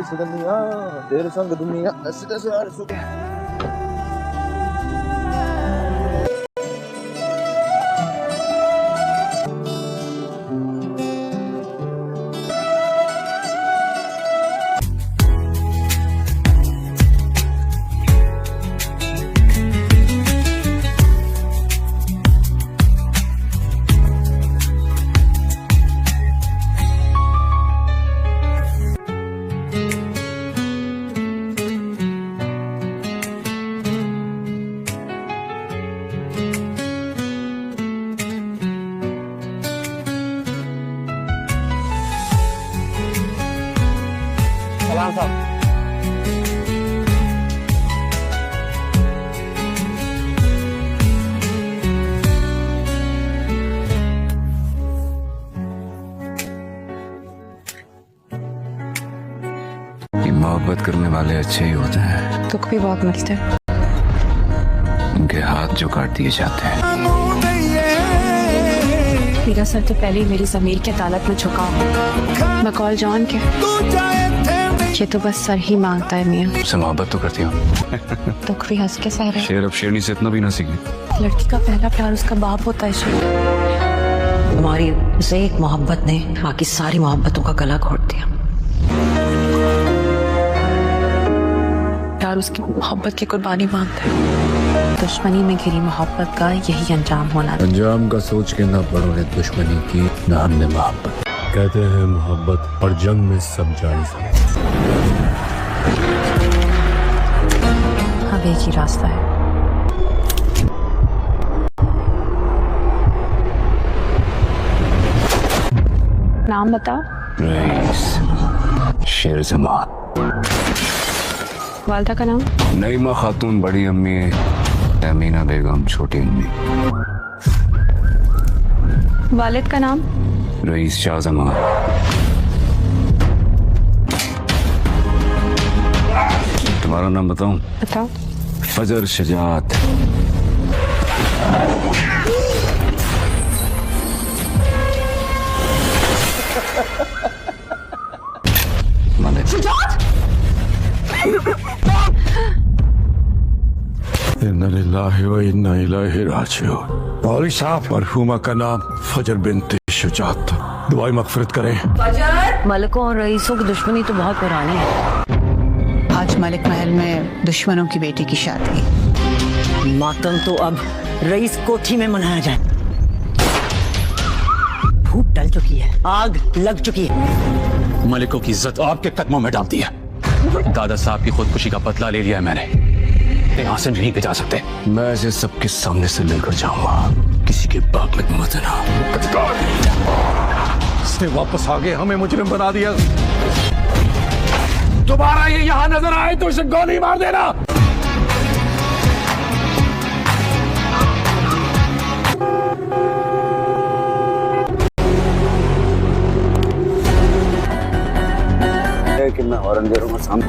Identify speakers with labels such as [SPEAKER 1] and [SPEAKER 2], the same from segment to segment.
[SPEAKER 1] सुगंधिया तेरे संग दुनिया ऐसे जैसे यार सुगे।
[SPEAKER 2] सलाम साहब।
[SPEAKER 3] ये मोहब्बत करने वाले अच्छे ही होते हैं,
[SPEAKER 4] दुख भी बहुत मिलते हैं।
[SPEAKER 3] उनके हाथ जो काट दिए जाते हैं।
[SPEAKER 4] मेरा सर तो पहले ही मेरी ज़मीर की अदालत में झुका हो। मैं कॉल जॉन के, ये तो बस सर ही मांगता है मियाँ।
[SPEAKER 3] उससे मोहब्बत तो करती हूँ।
[SPEAKER 4] दुख भी हंस के सह रहे।
[SPEAKER 3] शेर अब शेरनी से इतना भी ना सीखे।
[SPEAKER 4] लड़की का पहला प्यार उसका बाप होता है शेर।
[SPEAKER 5] तुम्हारी उसे एक मोहब्बत ने बाकी सारी मोहब्बतों का गला घोट दिया।
[SPEAKER 4] प्यार उसकी मोहब्बत की कुर्बानी मांगता है। दुश्मनी में घिरी मोहब्बत का यही अंजाम होना।
[SPEAKER 6] अंजाम का सोच के ना बड़ों ने दुश्मनी की, ना हमने मोहब्बत। कहते हैं मोहब्बत और जंग में सब जायज है।
[SPEAKER 4] अब एक ही रास्ता है। नाम बताओ।
[SPEAKER 3] रईस शेर जमान।
[SPEAKER 4] वालदा का नाम?
[SPEAKER 3] नईमा खातून बड़ी अम्मी, अमीना बेगम छोटी अम्मी।
[SPEAKER 4] वालिद का नाम?
[SPEAKER 3] रईस शाहजमान। तुम्हारा नाम बताऊं?
[SPEAKER 4] बताओ।
[SPEAKER 3] फजर शजात।
[SPEAKER 6] इन्ना लिल्लाहि व इन्ना इलैहि राजिऊन। मौलवी साहब, मरहूमा का नाम फजर बिन्त शुजात था। दुआई मगफिरत करें।
[SPEAKER 5] मलिकों और रईसों की दुश्मनी तो बहुत पुरानी है।
[SPEAKER 7] आज मलिक महल में दुश्मनों की बेटी की शादी।
[SPEAKER 5] मातम तो अब रईस कोठी में मनाया जाए। धूप डल चुकी है, आग लग चुकी है।
[SPEAKER 8] मलिकों की इज्जत आपके कदमों में डाल दी है। दादा साहब की खुदकुशी का बदला ले लिया है मैंने। यहाँ से नहीं जा सकते।
[SPEAKER 6] मैं ऐसे सबके सामने से लेकर जाऊंगा। किसी के बाग में मत आना। इसने वापस आके हमें मुजरिम बना दिया। दोबारा ये यहाँ नजर आए तो इसे गोली मार देना।
[SPEAKER 1] कि मैं और अंधेरों में सामने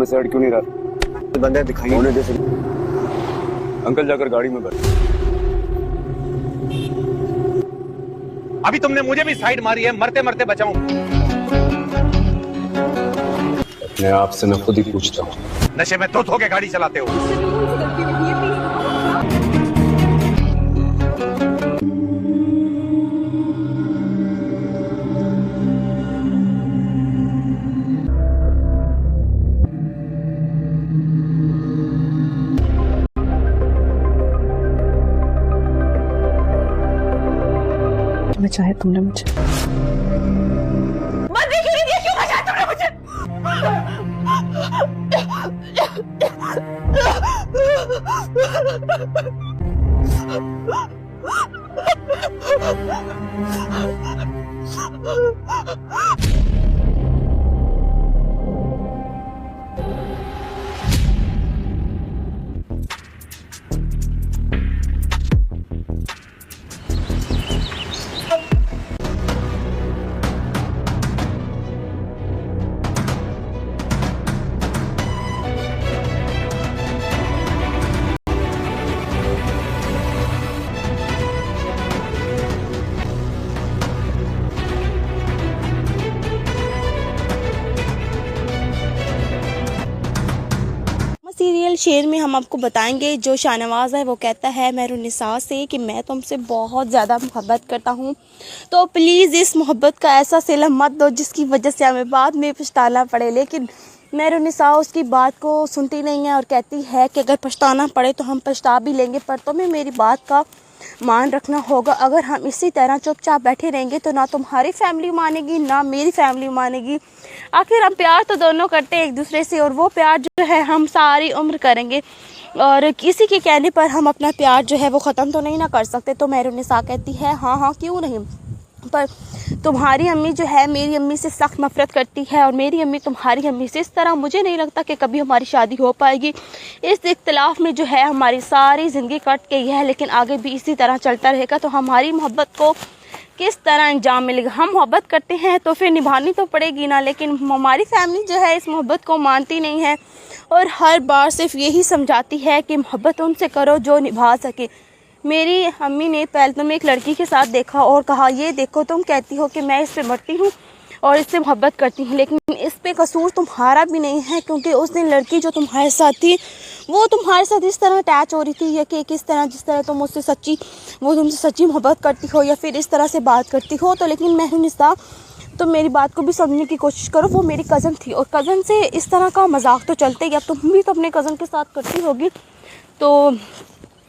[SPEAKER 1] साइड क्यों नहीं रहा? बंदे दिखाई होने जैसे। अंकल जाकर गाड़ी में बैठ।
[SPEAKER 2] अभी तुमने मुझे भी साइड मारी है, मरते मरते बचाऊं।
[SPEAKER 6] अपने आप से मैं खुद ही पूछता हूँ।
[SPEAKER 2] नशे में धुत होके गाड़ी चलाते हो।
[SPEAKER 4] बचाया तुमने मुझे।
[SPEAKER 5] मत देखिए, क्यों बचाया तुमने मुझे?
[SPEAKER 9] शेर में हम आपको बताएंगे जो शाहनवाज है वो कहता है मेहरुन्निसा से कि मैं तुमसे बहुत ज़्यादा मोहब्बत करता हूँ, तो प्लीज़ इस मोहब्बत का ऐसा सिला मत दो जिसकी वजह से हमें बाद में पछताना पड़े। लेकिन मेहरुन्निसा उसकी बात को सुनती नहीं है और कहती है कि अगर पछताना पड़े तो हम पछता भी लेंगे, पर तुम्हें मेरी बात का मान रखना होगा। अगर हम इसी तरह चुपचाप बैठे रहेंगे तो ना तुम्हारी फैमिली मानेगी ना मेरी फैमिली मानेगी। आखिर हम प्यार तो दोनों करते हैं एक दूसरे से, और वो प्यार जो है हम सारी उम्र करेंगे, और किसी के कहने पर हम अपना प्यार जो है वो ख़त्म तो नहीं ना कर सकते। तो मेहरुन्निसा कहती है हाँ हाँ क्यों नहीं, पर तुम्हारी अम्मी जो है मेरी अम्मी से सख्त नफरत करती है और मेरी अम्मी तुम्हारी अम्मी से। इस तरह मुझे नहीं लगता कि कभी हमारी शादी हो पाएगी। इस इख्तिलाफ में जो है हमारी सारी ज़िंदगी कट गई है, लेकिन आगे भी इसी तरह चलता रहेगा तो हमारी मोहब्बत को किस तरह अंजाम मिलेगा। हम मोहब्बत करते हैं तो फिर निभानी तो पड़ेगी ना, लेकिन हमारी फैमिली जो है इस मोहब्बत को मानती नहीं है और हर बार सिर्फ यही समझाती है कि मोहब्बत उनसे करो जो निभा सके। मेरी अम्मी ने पहले तो मैं एक लड़की के साथ देखा और कहा ये देखो तुम कहती हो कि मैं इस पे मरती हूँ और इससे मोहब्बत करती हूँ, लेकिन इस पे कसूर तुम्हारा भी नहीं है, क्योंकि उस दिन लड़की जो तुम्हारे साथ थी वो तुम्हारे साथ इस तरह अटैच हो रही थी या कि किस तरह जिस तरह तुम उससे तुमसे सच्ची मोहब्बत करती हो या फिर इस तरह से बात करती हो। तो लेकिन मेहरुन्निसा तो मेरी बात को भी समझने की कोशिश करो, वो मेरी कज़न थी और कज़न से इस तरह का मजाक तो चलते ही, अब तुम भी तो अपने कज़न के साथ करती होगी। तो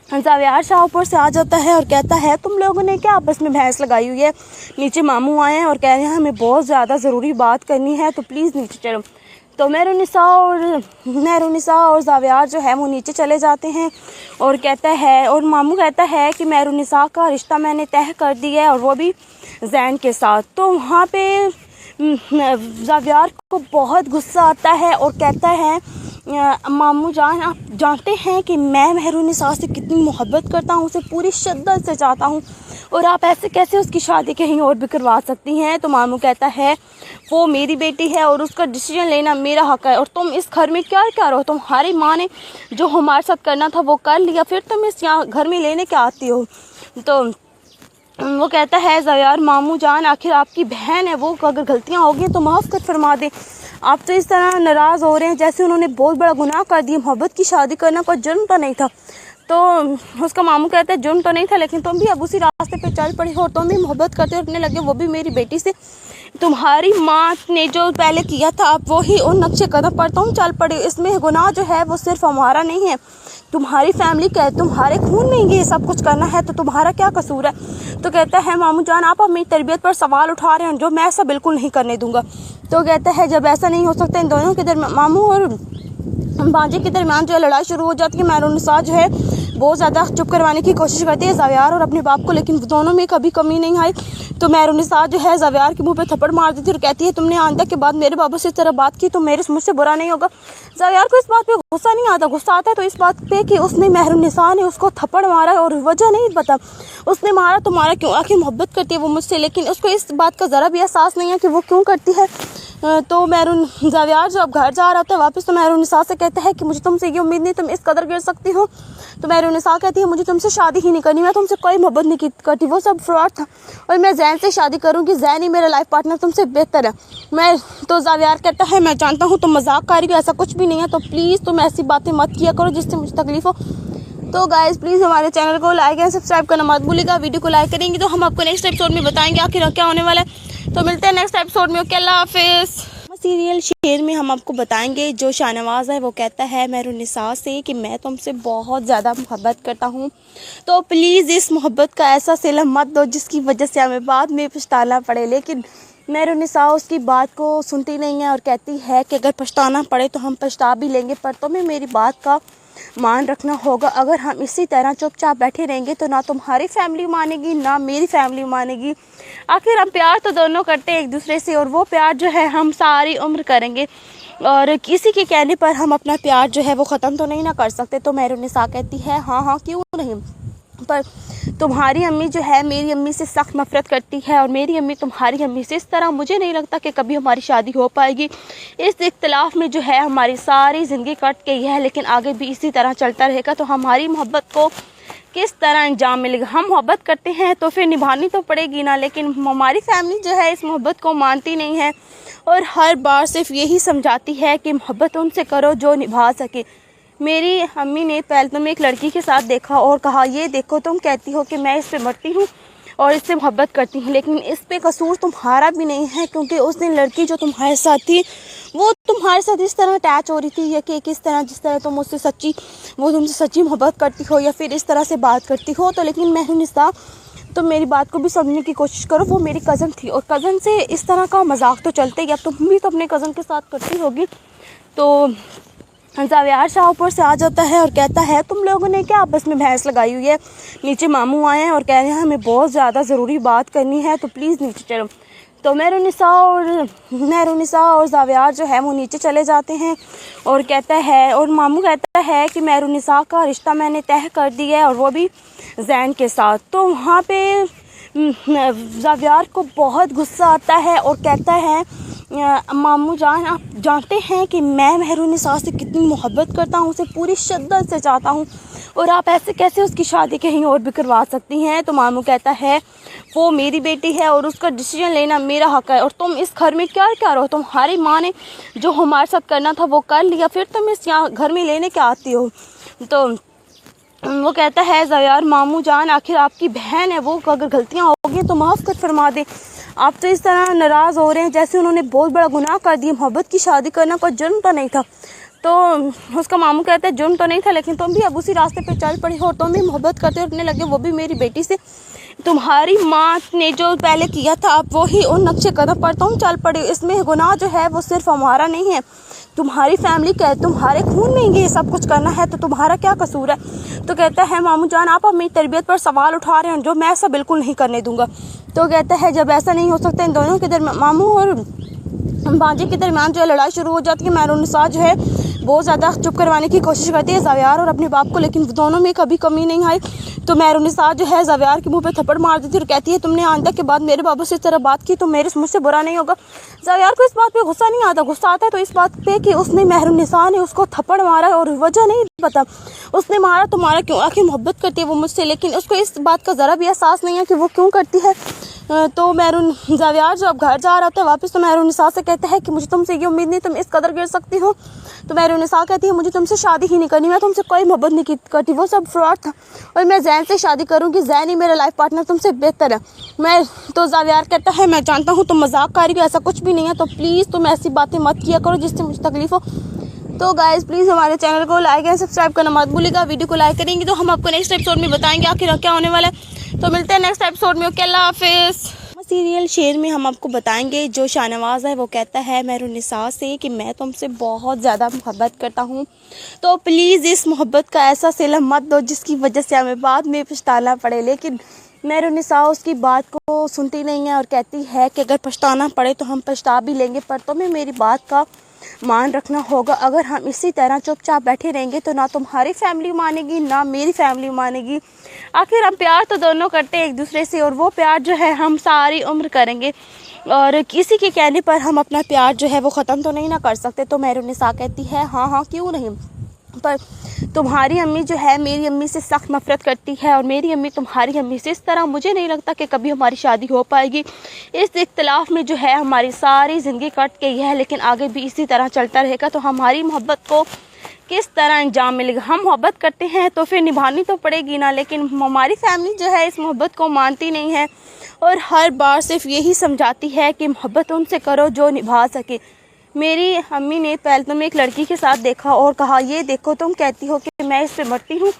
[SPEAKER 9] ज़ावियार शाह ऊपर से आ जाता है और कहता है तुम लोगों ने क्या आपस में बहस लगाई हुई है। नीचे मामू आए हैं और कह रहे हैं हमें बहुत ज़्यादा ज़रूरी बात करनी है तो प्लीज़ नीचे चलो। तो मेहरुन्निसा और ज़ावियार जो है वो नीचे चले जाते हैं और कहता है, और मामू कहता है कि मेहरुन्निसा का रिश्ता मैंने तय कर दिया है और वो भी ज़ैन के साथ। तो वहाँ पे ज़ावियार को बहुत गुस्सा आता है और कहता है मामू जान आप जानते हैं कि मैं मेहरुन्निसा से कितनी मोहब्बत करता हूँ, उसे पूरी शिद्दत से चाहता हूँ, और आप ऐसे कैसे उसकी शादी कहीं और भी करवा सकती हैं। तो मामू कहता है वो मेरी बेटी है और उसका डिसीजन लेना मेरा हक है, और तुम इस घर में क्या कर रहे हो, तुम्हारी माँ ने जो हमारे साथ करना था वो कर लिया, फिर तुम इस यहाँ घर में लेने क्या आती हो। तो वो कहता है ज़ावियार मामू जान आखिर आपकी बहन है, वो अगर गलतियाँ होगी तो माफ़ कर फरमा दें। आप तो इस तरह नाराज़ हो रहे हैं जैसे उन्होंने बहुत बड़ा गुनाह कर दिया, मोहब्बत की शादी करना कोई जुर्म तो नहीं था। तो उसका मामू कहता है जुर्म तो नहीं था, लेकिन तुम भी अब उसी रास्ते पे चल पड़ी हो और तुम भी मोहब्बत करते हो, अपने लगे वो भी मेरी बेटी से। तुम्हारी माँ ने जो पहले किया था आप वही उन नक्शे कदम पर तुम चल पड़े, इसमें गुनाह जो है वो सिर्फ हमारा नहीं है, तुम्हारी फैमिली का है, तुम्हारे खून में ये सब कुछ करना है तो तुम्हारा क्या कसूर है। तो कहता है मामू जान आप अब मेरी तरबियत पर सवाल उठा रहे हैं जो मैं ऐसा बिल्कुल नहीं करने दूंगा। तो कहता है जब ऐसा नहीं हो सकता इन दोनों के दरमियान, मामू और भांजे के दरमियान जो लड़ाई शुरू हो जाती है, मेहरुन्निसा जो है बहुत ज़्यादा चुप करवाने की कोशिश करती है ज़ावियार और अपने बाप को, लेकिन दोनों में कभी कमी नहीं आई। तो मेहरुन्निसा जो है ज़ावियार के मुंह पे थप्पड़ मार देती है और कहती है तुमने आंदा के बाद मेरे बाबा से इस तरह बात की तो मुझसे बुरा नहीं होगा। ज़ावियार को इस बात पे गुस्सा नहीं आता, गुस्सा आता है तो इस बात पे कि उसने मेहरुन्निसा ने उसको थप्पड़ मारा और वजह नहीं पता उसने मारा तो मारा क्यों, आखिर मोहब्बत करती है वो मुझसे, लेकिन उसको इस बात का ज़रा भी एहसास नहीं है कि वो क्यों करती है। तो ज़ावियार जब घर जा रहा था वापस तो मेहरुन्निसा से कहता है कि मुझे तुमसे ये उम्मीद नहीं तुम इस कदर गिर सकती हो। तो मेहरुन्निसा कहती है मुझे तुमसे शादी ही नहीं करनी, मैं तुमसे कोई मोहब्बत नहीं करती, वो सब फ्रॉड था और मैं ज़ैन से शादी करूँगी, ज़ैन ही मेरा लाइफ पार्टनर तुमसे बेहतर है। मैं तो ज़ावियार कहता है मैं जानता हूँ तुम मजाक कर रही हो, ऐसा कुछ भी नहीं है, तो प्लीज़ तुम ऐसी बातें मत किया करो जिससे मुझे तकलीफ हो। तो गाइज़ प्लीज़ हमारे चैनल को लाइक एंड सब्सक्राइब करना मत भूलिएगा। वीडियो को लाइक करेंगे तो हम आपको नेक्स्ट एपिसोड में बताएंगे आखिर क्या होने वाला है। तो मिलते हैं नेक्स्ट एपिसोड में, ओके अल्लाह हाफिज़। सीरियल शेर में हम आपको बताएंगे जो शाहनवाज है वो कहता है मेहरुन्निसा से कि मैं तुमसे बहुत ज़्यादा मोहब्बत करता हूँ, तो प्लीज़ इस मोहब्बत का ऐसा सिला मत दो जिसकी वजह से हमें बाद में पछताना पड़े। लेकिन मेहरुन्निसा उसकी बात को सुनती नहीं है और कहती है कि अगर पछताना पड़े तो हम पछता भी लेंगे, पर तुम्हें मेरी बात का मान रखना होगा। अगर हम इसी तरह चुपचाप बैठे रहेंगे तो ना तुम्हारी फैमिली मानेगी ना मेरी फैमिली मानेगी। आखिर हम प्यार तो दोनों करते हैं एक दूसरे से, और वो प्यार जो है हम सारी उम्र करेंगे, और किसी के कहने पर हम अपना प्यार जो है वो ख़त्म तो नहीं ना कर सकते। तो मेहरुन्निसा कहती है हाँ हाँ क्यों नहीं, पर तुम्हारी अम्मी जो है मेरी अम्मी से सख्त नफरत करती है और मेरी अम्मी तुम्हारी अम्मी से। इस तरह मुझे नहीं लगता कि कभी हमारी शादी हो पाएगी। इस इख्तिलाफ में जो है हमारी सारी ज़िंदगी कट गई है, लेकिन आगे भी इसी तरह चलता रहेगा तो हमारी मोहब्बत को किस तरह अंजाम मिलेगा। हम मोहब्बत करते हैं तो फिर निभानी तो पड़ेगी ना, लेकिन हमारी फैमिली जो है इस मोहब्बत को मानती नहीं है और हर बार सिर्फ यही समझाती है कि मोहब्बत उनसे करो जो निभा सके। मेरी अम्मी ने पहले तो मैं एक लड़की के साथ देखा और कहा ये देखो तुम कहती हो कि मैं इस पे मरती हूँ और इससे मोहब्बत करती हूँ, लेकिन इस पे कसूर तुम्हारा भी नहीं है, क्योंकि उस दिन लड़की जो तुम्हारे साथ थी वो तुम्हारे साथ इस तरह अटैच हो रही थी या कि किस तरह जिस तरह तुम उससे सच्ची वो तुमसे सच्ची मोहब्बत करती हो या फिर इस तरह से बात करती हो। तो लेकिन महरुनिसा तो मेरी बात को भी समझने की कोशिश करो, वो मेरी कज़न थी और कज़न से इस तरह का मजाक तो चलते ही, अब तुम भी तो अपने कज़न के साथ करती होगी। तो जावियार शाह ऊपर से आ जाता है और कहता है तुम लोगों ने क्या आपस में बहस लगाई हुई है। नीचे मामू आए हैं और कह रहे हैं हमें बहुत ज़्यादा ज़रूरी बात करनी है तो प्लीज़ नीचे चलो। तो महरुनिसा और जावियार जो है वो नीचे चले जाते हैं और कहता है और मामू कहता है कि महरुनिसा का रिश्ता मैंने तय कर दिया है और वो भी जैन के साथ। तो वहाँ पे जावियार को बहुत गुस्सा आता है और कहता है मामू जान आप जानते हैं कि मैं महरुनिसा से कितनी मोहब्बत करता हूँ, उसे पूरी शिद्दत से चाहता हूँ और आप ऐसे कैसे उसकी शादी कहीं और भी करवा सकती हैं। तो मामू कहता है वो मेरी बेटी है और उसका डिसीजन लेना मेरा हक है और तुम इस घर में क्या क्या रहो, तुम्हारी माँ ने जो हमारे साथ करना था वो कर लिया, फिर तुम इस यहाँ घर में लेने क्या आती हो। तो वो कहता है जावियार मामू जान आखिर आपकी बहन है, वो अगर गलतियाँ होगी तो माफ़ कर फरमा दें, आप तो इस तरह नाराज़ हो रहे हैं जैसे उन्होंने बहुत बड़ा गुनाह कर दिया, मोहब्बत की शादी करना कोई जुर्म तो नहीं था। तो उसका मामू कहता है जुर्म तो नहीं था लेकिन तुम भी अब उसी रास्ते पे चल पड़ी हो और तुम भी मोहब्बत करते हो, लगे वो भी मेरी बेटी से, तुम्हारी माँ ने जो पहले किया था आप वो ही उन नक्शे कदम पर तुम चल पड़े, इसमें गुनाह जो है वो सिर्फ हमारा नहीं है, तुम्हारी फैमिली का है, तुम्हारे खून में ये सब कुछ करना है तो तुम्हारा क्या कसूर है। तो कहता है मामू जान आप अब मेरी तरबियत पर सवाल उठा रहे हैं जो मैं ऐसा बिल्कुल नहीं करने दूंगा। तो कहता है जब ऐसा नहीं हो सकता इन दोनों के दरमियान मामू और बाजी के दरमियान जो है लड़ाई शुरू हो जाती है। महरुनिसा जो है बहुत ज़्यादा चुप करवाने की कोशिश करती है जावियार और अपने बाप को, लेकिन दोनों में कभी कमी नहीं आई। तो महरुनिसा जो है जावियार के मुंह पे थप्पड़ मार देती है और कहती है तुमने आंदा के बाद मेरे बाबू से इस तरह बात की तो मेरे मुझसे बुरा नहीं होगा। जावियार को इस बात पे गुस्सा नहीं आता, गुस्सा आता है तो इस बात पे कि उसने महरुनिसा ने उसको थप्पड़ मारा और वजह नहीं पता उसने मारा तो मारा क्यों, आखिर मोहब्बत करती है वो मुझसे, लेकिन उसको इस बात का ज़रा भी एहसास नहीं है कि वो क्यों करती है। तो जावियार जब घर जा रहा था वापस तो महरुनिसा से कहता है कि मुझे तुमसे ये उम्मीद नहीं तुम इस कदर गिर सकती हो। तो महरुनिसा कहती है मुझे तुमसे शादी ही नहीं करनी, मैं तुमसे कोई मोहब्बत नहीं करती, वो सब फ्रॉड था और मैं जैन से शादी करूँगी, जैन ही मेरा लाइफ पार्टनर तुमसे बेहतर है। मैं तो जावियार कहता है मैं जानता हूँ तुम मजाक कर रही हो, ऐसा कुछ भी नहीं है, तो प्लीज़ तुम ऐसी बातें मत किया करो जिससे मुझे तकलीफ हो। तो गाइज़ प्लीज़ हमारे चैनल को लाइक एंड सब्सक्राइब करना मत भूलिएगा। वीडियो को लाइक करेंगे तो हम आपको नेक्स्ट एपिसोड में बताएंगे आखिर क्या होने वाला है। तो मिलते हैं नेक्स्ट एपिसोड में, ओके अल्लाह हाफिज़। सीरियल शेर में हम आपको बताएंगे जो शाहनवाज है वो कहता है महरुनिसा से कि मैं तुमसे बहुत ज़्यादा मोहब्बत करता हूँ, तो प्लीज़ इस मोहब्बत का ऐसा सिला मत दो जिसकी वजह से हमें बाद में पछताना पड़े। लेकिन महरुनिसा उसकी बात को सुनती नहीं है और कहती है कि अगर पछताना पड़े तो हम पछता भी लेंगे, पर तुम्हें मेरी बात का मान रखना होगा। अगर हम इसी तरह चुपचाप बैठे रहेंगे तो ना तुम्हारी फैमिली मानेगी ना मेरी फैमिली मानेगी। आखिर हम प्यार तो दोनों करते हैं एक दूसरे से और वो प्यार जो है हम सारी उम्र करेंगे और किसी के कहने पर हम अपना प्यार जो है वो ख़त्म तो नहीं ना कर सकते। तो महरुनिसा कहती है हाँ हाँ क्यों नहीं, पर तुम्हारी अम्मी जो है मेरी अम्मी से सख्त नफरत करती है और मेरी अम्मी तुम्हारी अम्मी से, इस तरह मुझे नहीं लगता कि कभी हमारी शादी हो पाएगी। इस इख्तिलाफ में जो है हमारी सारी ज़िंदगी कट गई है, लेकिन आगे भी इसी तरह चलता रहेगा तो हमारी मोहब्बत को किस तरह अंजाम मिलेगा। हम मोहब्बत करते हैं तो फिर निभानी तो पड़ेगी ना, लेकिन हमारी फैमिली जो है इस मोहब्बत को मानती नहीं है और हर बार सिर्फ यही समझाती है कि मोहब्बत उनसे करो जो निभा सके। मेरी अम्मी ने पहले तो मैं एक लड़की के साथ देखा और कहा ये देखो तुम कहती हो कि मैं इस पे मरती हूँ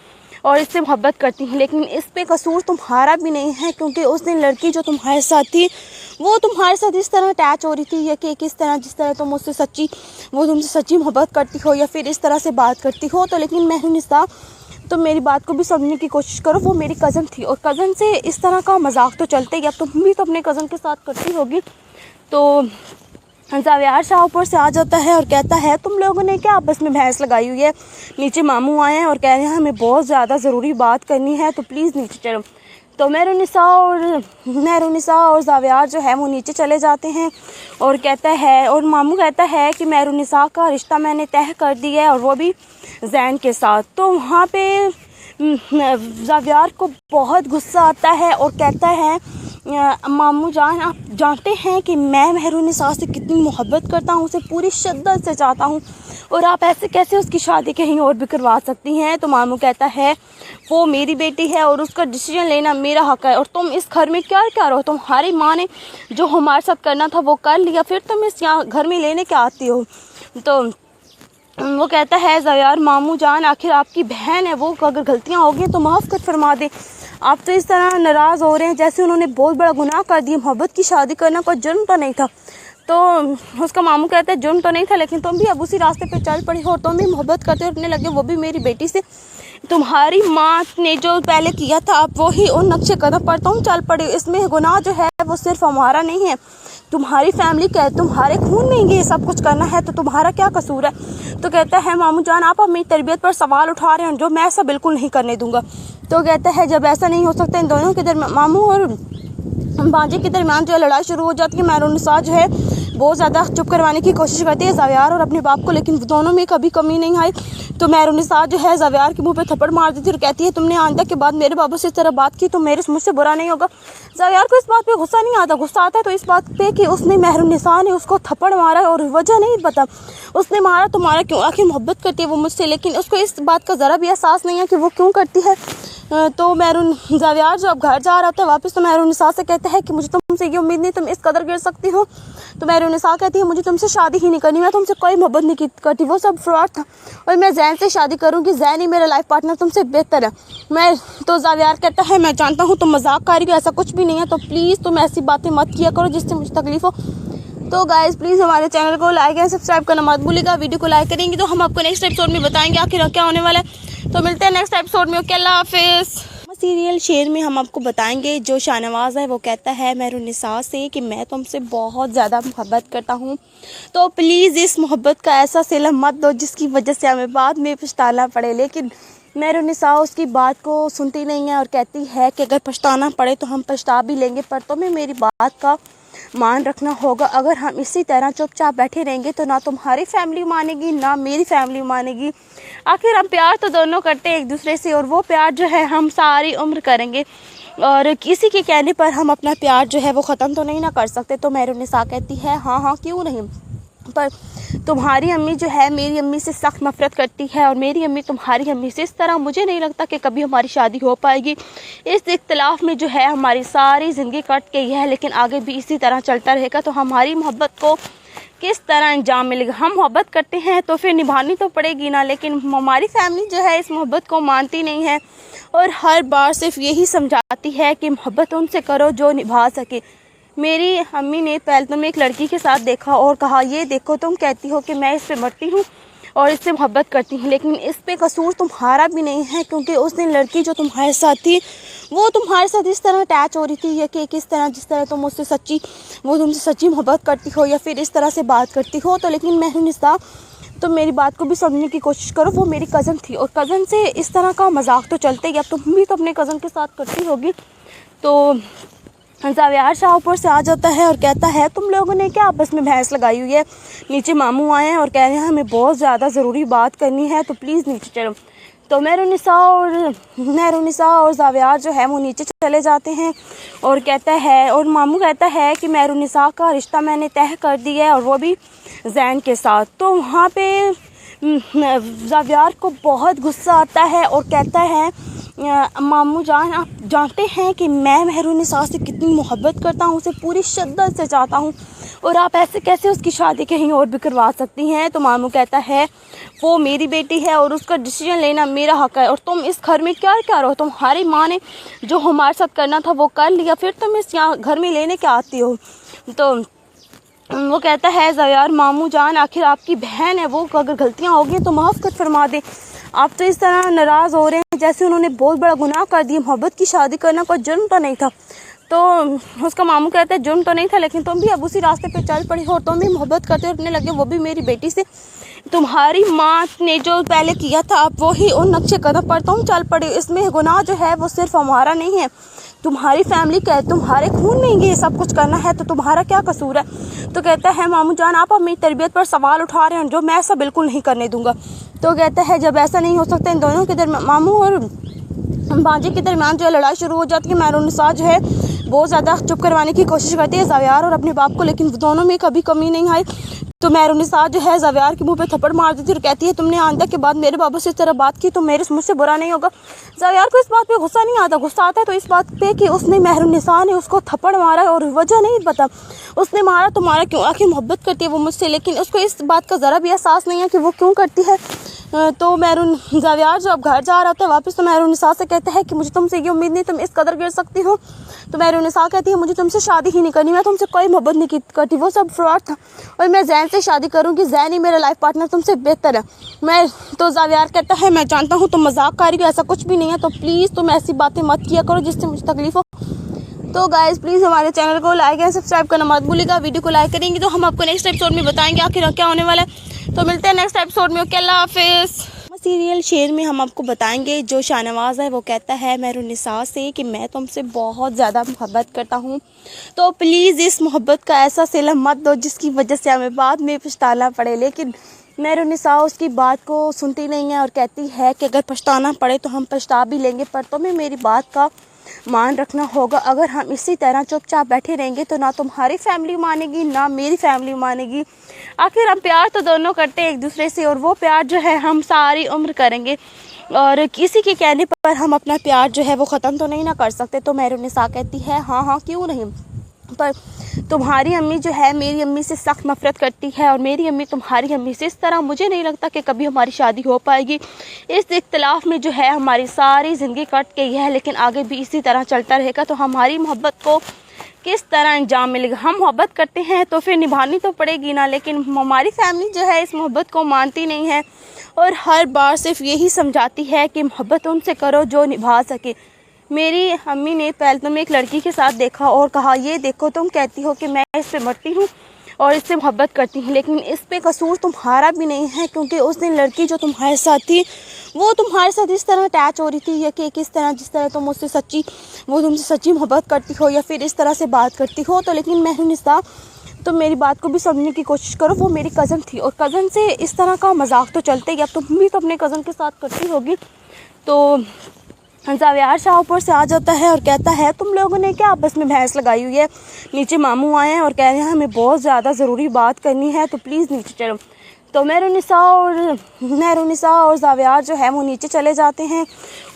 [SPEAKER 9] और इससे मोहब्बत करती हूँ, लेकिन इस पे कसूर तुम्हारा भी नहीं है, क्योंकि उस दिन लड़की जो तुम्हारे साथ थी वो तुम्हारे साथ इस तरह अटैच हो रही थी या कि किस तरह जिस तरह तुम उससे सच्ची वो तुमसे सच्ची मोहब्बत करती हो या फिर इस तरह से बात करती हो। तो लेकिन महरुनिसा तो मेरी बात को भी समझने की कोशिश करो, वो मेरी कज़न थी और कज़न से इस तरह का मजाक तो चलते ही, अब तुम भी तो अपने कज़न के साथ करती होगी। तो जावियार शाह ऊपर से आ जाता है और कहता है तुम लोगों ने क्या आपस में बहस लगाई हुई है। नीचे मामू आए हैं और कह रहे हैं हमें बहुत ज़्यादा ज़रूरी बात करनी है तो प्लीज़ नीचे चलो। तो महरुनिसा और जावियार जो है वो नीचे चले जाते हैं और कहता है और मामू कहता है कि महरुनिसा का रिश्ता मैंने तय कर दिया है और वो भी जैन के साथ। तो वहाँ पे जावियार को बहुत गुस्सा आता है और कहता है मामू जान, आप जानते हैं कि मैं मेहरुन्निसा से कितनी मोहब्बत करता हूँ, उसे पूरी शिद्दत से चाहता हूँ, और आप ऐसे कैसे उसकी शादी कहीं और भी करवा सकती हैं। तो मामू कहता है वो मेरी बेटी है और उसका डिसीजन लेना मेरा हक है, और तुम इस घर में क्या क्या रहो, तुम्हारी माँ ने जो हमारे साथ करना था वो कर लिया, फिर तुम इस यहाँ घर में लेने क्या आती हो। तो वो कहता है ज़यार मामू जान, आखिर आपकी बहन है, वो अगर गलतियाँ हो गई तो माफ़ कर फरमा दे। आप तो इस तरह नाराज़ हो रहे हैं जैसे उन्होंने बहुत बड़ा गुनाह कर दिया। मोहब्बत की शादी करना कोई जुर्म तो नहीं था। तो उसका मामू कहता है जुर्म तो नहीं था, लेकिन तुम भी अब उसी रास्ते पे चल पड़ी हो और तुम भी मोहब्बत करते उठने लगे, वो भी मेरी बेटी से। तुम्हारी माँ ने जो पहले किया था आप वही उन नक्शे कदम पर तुम चल पड़े। इसमें गुनाह जो है वो सिर्फ हमारा नहीं है, तुम्हारी फैमिली का है, तुम्हारे खून में ये सब कुछ करना है, तो तुम्हारा क्या कसूर है। तो कहता है मामू जान, आप अब मेरी तरबियत पर सवाल उठा रहे हैं, जो मैं ऐसा बिल्कुल नहीं करने दूंगा। तो कहता है जब ऐसा नहीं हो सकता इन दोनों के दरमियान, मामू और बाजी के दरमियान जो लड़ाई शुरू हो जाती है, मेहरुन्निसा जो है बहुत ज़्यादा चुप करवाने की कोशिश करती है ज़यार और अपने बाप को, लेकिन दोनों में कभी कमी नहीं आई। तो मेहरुन्निसा जो है ज़यार के मुंह पे थप्पड़ मार देती है और कहती है तुमने आंदा के बाद मेरे बाबू से इस तरह बात की तो मुझसे बुरा नहीं होगा। ज़यार को इस बात पे गुस्सा नहीं आता, गुस्सा आता है तो इस बात पे कि उसने मेहरुन्निसा ने उसको थप्पड़ मारा और वजह नहीं पता उसने मारा तो मारा क्यों, आखिर मोहब्बत करती है वो मुझसे, लेकिन उसको इस बात का ज़रा भी एहसास नहीं है कि वो क्यों करती है। तो ज़यार जब घर जा रहा था वापस, तो मेहरुन्निसा से कहता है कि मुझे तुमसे ये उम्मीद नहीं, तुम इस कदर गिर सकती हो। तो मेहरुन्निसा कहती है मुझे तुमसे शादी ही नहीं करनी, मैं तुमसे कोई मोहब्बत नहीं करती, वो सब फ्रॉड था और मैं जैन से शादी करूँगी, जैन ही मेरा लाइफ पार्टनर तुमसे बेहतर है। मैं तो ज़यार कहता है मैं जानता हूँ तुम मजाक कर रही हो, ऐसा कुछ भी नहीं है, तो प्लीज़ तुम ऐसी बातें मत किया करो जिससे मुझे तकलीफ हो। तो गाइज़ प्लीज़ हमारे चैनल को लाइक एंड सब्सक्राइब करना मत भूलिएगा। वीडियो को लाइक करेंगे तो हम आपको नेक्स्ट एपिसोड में बताएंगे आखिर क्या होने वाला है। तो मिलते हैं नेक्स्ट एपिसोड में। ओके, अल्लाह हाफिज़। सीरियल शेर में हम आपको बताएंगे जो शाहनवाज है वो कहता है मेहरुन्निसा से कि मैं तुमसे बहुत ज़्यादा मोहब्बत करता हूँ, तो प्लीज़ इस मोहब्बत का ऐसा सिला मत दो जिसकी वजह से हमें बाद में पछताना पड़े। लेकिन मेहरुन्निसा उसकी बात को सुनती नहीं है और कहती है कि अगर पछताना पड़े तो हम पछता भी लेंगे, पर तुम्हें मेरी बात का मान रखना होगा। अगर हम इसी तरह चुपचाप बैठे रहेंगे तो ना तुम्हारी फैमिली मानेगी ना मेरी फैमिली मानेगी। आखिर हम प्यार तो दोनों करते हैं एक दूसरे से, और वो प्यार जो है हम सारी उम्र करेंगे, और किसी के कहने पर हम अपना प्यार जो है वो ख़त्म तो नहीं ना कर सकते। तो मेहरुन्निसा कहती है हाँ हाँ क्यों नहीं, पर तुम्हारी अम्मी जो है मेरी अम्मी से सख्त नफरत करती है और मेरी अम्मी तुम्हारी अम्मी से, इस तरह मुझे नहीं लगता कि कभी हमारी शादी हो पाएगी। इस इख्तिलाफ में जो है हमारी सारी ज़िंदगी कट गई है, लेकिन आगे भी इसी तरह चलता रहेगा। तो हमारी मोहब्बत को किस तरह अंजाम मिलेगा। हम मोहब्बत करते हैं तो फिर निभानी तो पड़ेगी ना, लेकिन हमारी फैमिली जो है इस मोहब्बत को मानती नहीं है और हर बार सिर्फ यही समझाती है कि मोहब्बत उनसे करो जो निभा सके। मेरी अम्मी ने पहले तो मैं एक लड़की के साथ देखा और कहा ये देखो तुम कहती हो कि मैं इस पे मरती हूँ और इससे मोहब्बत करती हूँ, लेकिन इस पे कसूर तुम्हारा भी नहीं है, क्योंकि उस दिन लड़की जो तुम्हारे साथ थी वो तुम्हारे साथ इस तरह अटैच हो रही थी या कि किस तरह जिस तरह तुम उससे तुमसे सच्ची मोहब्बत करती हो या फिर इस तरह से बात करती हो। तो लेकिन मेहरुन्निसा तो मेरी बात को भी समझने की कोशिश करो, वो मेरी कज़न थी और कज़न से इस तरह का मजाक तो चलते ही, अब तुम भी तो अपने कज़न के साथ करती होगी। तो ज़यार शाह ऊपर से आ जाता है और कहता है तुम लोगों ने क्या आपस में बहस लगाई हुई है। नीचे मामू आए हैं और कह रहे हैं हमें बहुत ज़्यादा ज़रूरी बात करनी है, तो प्लीज़ नीचे चलो। तो मेहरुन्निसा और ज़यार जो है वो नीचे चले जाते हैं और कहता है, और मामू कहता है कि मेहरुन्निसा का रिश्ता मैंने तय कर दिया है और वो भी जैन के साथ। तो वहाँ पे ज़यार को बहुत गुस्सा आता है और कहता है मामू जान, आप जानते हैं कि मैं मेहरुन्निसा से कितनी मोहब्बत करता हूँ, उसे पूरी शिद्दत से चाहता हूँ, और आप ऐसे कैसे उसकी शादी कहीं और भी करवा सकती हैं। तो मामू कहता है वो मेरी बेटी है और उसका डिसीजन लेना मेरा हक है, और तुम इस घर में क्या क्या रहो, तुम्हारी माँ ने जो हमारे साथ करना था वो कर लिया, फिर तुम इस यहाँ घर में लेने क्या आती हो। तो वो कहता है ज़यार मामू जान, आखिर आपकी बहन है, वो अगर गलतियाँ हो गई तो माफ़ कर फरमा दे। आप तो इस तरह नाराज़ हो रहे हैं जैसे उन्होंने बहुत बड़ा गुनाह कर दिया। मोहब्बत की शादी करना कोई जुर्म तो नहीं था। तो उसका मामू कहता है जुर्म तो नहीं था, लेकिन तुम भी अब उसी रास्ते पे चल पड़ी हो और तुम भी मोहब्बत करते उठने लगे, वो भी मेरी बेटी से। तुम्हारी माँ ने जो पहले किया था आप वही उन नक्शे कदम पर तुम चल पड़े। इसमें गुनाह जो है वो सिर्फ हमारा नहीं है, तुम्हारी फैमिली का है, तुम्हारे खून में ये सब कुछ करना है, तो तुम्हारा क्या कसूर है। तो कहता है मामू जान, आप अब मेरी तरबियत पर सवाल उठा रहे हैं, जो मैं ऐसा बिल्कुल नहीं करने दूंगा। तो कहता है जब ऐसा नहीं हो सकता इन दोनों के दरमियान, मामू और बाजी के दरमियान जो लड़ाई शुरू हो जाती है। मेहरुन्निसा जो है बहुत ज़्यादा चुप करवाने की कोशिश करती है ज़ावियार और अपने बाप को, लेकिन दोनों में कभी कमी नहीं आई। तो मेहरुन्निसा जो है ज़ावियार के मुंह पे थप्पड़ मार देती और कहती है तुमने आंदा के बाद मेरे बाबू से इस तरह बात की तो मुझसे बुरा नहीं होगा। ज़ावियार को इस बात पे गुस्सा नहीं आता, गुस्सा आता है तो इस बात पे कि उसने मेहरुन्निसा ने उसको थप्पड़ मारा और वजह नहीं पता उसने मारा तो मारा क्यों, आखिर मोहब्बत करती है वो मुझसे, लेकिन उसको इस बात का ज़रा भी एहसास नहीं है कि वो क्यों करती है। तो ज़ावियार जब घर जा रहा था वापस तो मेहरुन्निसा से कहता है कि मुझे तुमसे ये उम्मीद नहीं तुम इस कदर गिर सकती हो। तो मेहरुन्निसा कहती है मुझे तुमसे शादी ही नहीं करनी, मैं तुमसे कोई मोहब्बत नहीं करती, वो सब फ्रॉड था और मैं जैन से शादी करूँगी, जैन ही मेरा लाइफ पार्टनर तुमसे बेहतर है। तो ज़ावियार कहता है मैं जानता हूँ तुम मजाक कर रही हो, ऐसा कुछ भी नहीं है, तो प्लीज़ तुम ऐसी बातें मत किया करो जिससे मुझे तकलीफ हो। तो गाइस प्लीज़ हमारे चैनल को लाइक एंड सब्सक्राइब करना मत भूलिएगा। वीडियो को लाइक करेंगे तो हम आपको नेक्स्ट एपिसोड में बताएंगे आखिर क्या होने वाला है। तो मिलते हैं नेक्स्ट एपिसोड में। ओके, अल्लाह हाफिज़। सीरियल शेर में हम आपको बताएंगे जो शाहनवाज है वो कहता है मेहरुन्निसा से कि मैं तुमसे बहुत ज़्यादा मोहब्बत करता हूँ, तो प्लीज़ इस मोहब्बत का ऐसा सिला मत दो जिसकी वजह से हमें बाद में पछताना पड़े। लेकिन मेहरुन्निसा उसकी बात को सुनती नहीं है और कहती है कि अगर पछताना पड़े तो हम पछता भी लेंगे, पर तुम्हें मेरी बात का मान रखना होगा। अगर हम इसी तरह चुपचाप बैठे रहेंगे तो ना तुम्हारी फैमिली मानेगी ना मेरी फैमिली मानेगी। आखिर हम प्यार तो दोनों करते हैं एक दूसरे से और वो प्यार जो है हम सारी उम्र करेंगे और किसी के कहने पर हम अपना प्यार जो है वो ख़त्म तो नहीं ना कर सकते। तो मेहरुन्निसा कहती है हाँ क्यों नहीं, पर तुम्हारी अम्मी जो है मेरी अम्मी से सख्त नफरत करती है और मेरी अम्मी तुम्हारी अम्मी से इस तरह मुझे नहीं लगता कि कभी हमारी शादी हो पाएगी। इस इख्तिलाफ में जो है हमारी सारी ज़िंदगी कट गई है, लेकिन आगे भी इसी तरह चलता रहेगा तो हमारी मोहब्बत को किस तरह अंजाम मिलेगा। हम मोहब्बत करते हैं तो फिर निभानी तो पड़ेगी ना, लेकिन हमारी फैमिली जो है इस मोहब्बत को मानती नहीं है और हर बार सिर्फ यही समझाती है कि मोहब्बत उनसे करो जो निभा सके। मेरी अम्मी ने पहले तो मैं एक लड़की के साथ देखा और कहा ये देखो तुम कहती हो कि मैं इस पे मरती हूँ और इससे मोहब्बत करती हूँ, लेकिन इस पे कसूर तुम्हारा भी नहीं है क्योंकि उस दिन लड़की जो तुम्हारे साथ थी वो तुम्हारे साथ इस तरह अटैच हो रही थी या कि किस तरह जिस तरह तुम उससे तुमसे सच्ची मोहब्बत करती हो या फिर इस तरह से बात करती हो। तो लेकिन मेहरुन्निसा तुम मेरी बात को भी समझने की कोशिश करो, वो मेरी कज़न थी और कज़न से इस तरह का मजाक तो चलते ही, अब तुम भी तो अपने कज़न के साथ करती होगी। तो ज़ावियार शाह ऊपर से आ जाता है और कहता है तुम लोगों ने क्या आपस में बहस लगाई हुई है, नीचे मामू आए हैं और कह रहे हैं हमें बहुत ज़्यादा ज़रूरी बात करनी है तो प्लीज़ नीचे चलो। तो मेहरुन्निसा और ज़ावियार जो है वो नीचे चले जाते हैं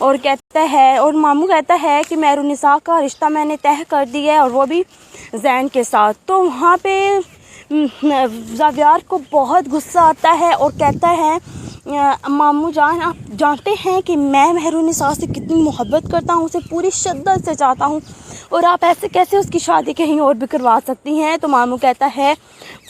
[SPEAKER 9] और कहता है और मामू कहता है कि मेहरुन्निसा का रिश्ता मैंने तय कर दिया है और वो भी जैन के साथ। तो वहाँ पे ज़ावियार को बहुत गुस्सा आता है और कहता है मामू जान आप जानते हैं कि मैं मेहरुन्निसा से कितनी मोहब्बत करता हूँ, उसे पूरी शिद्दत से चाहता हूँ और आप ऐसे कैसे उसकी शादी कहीं और भी करवा सकती हैं। तो मामू कहता है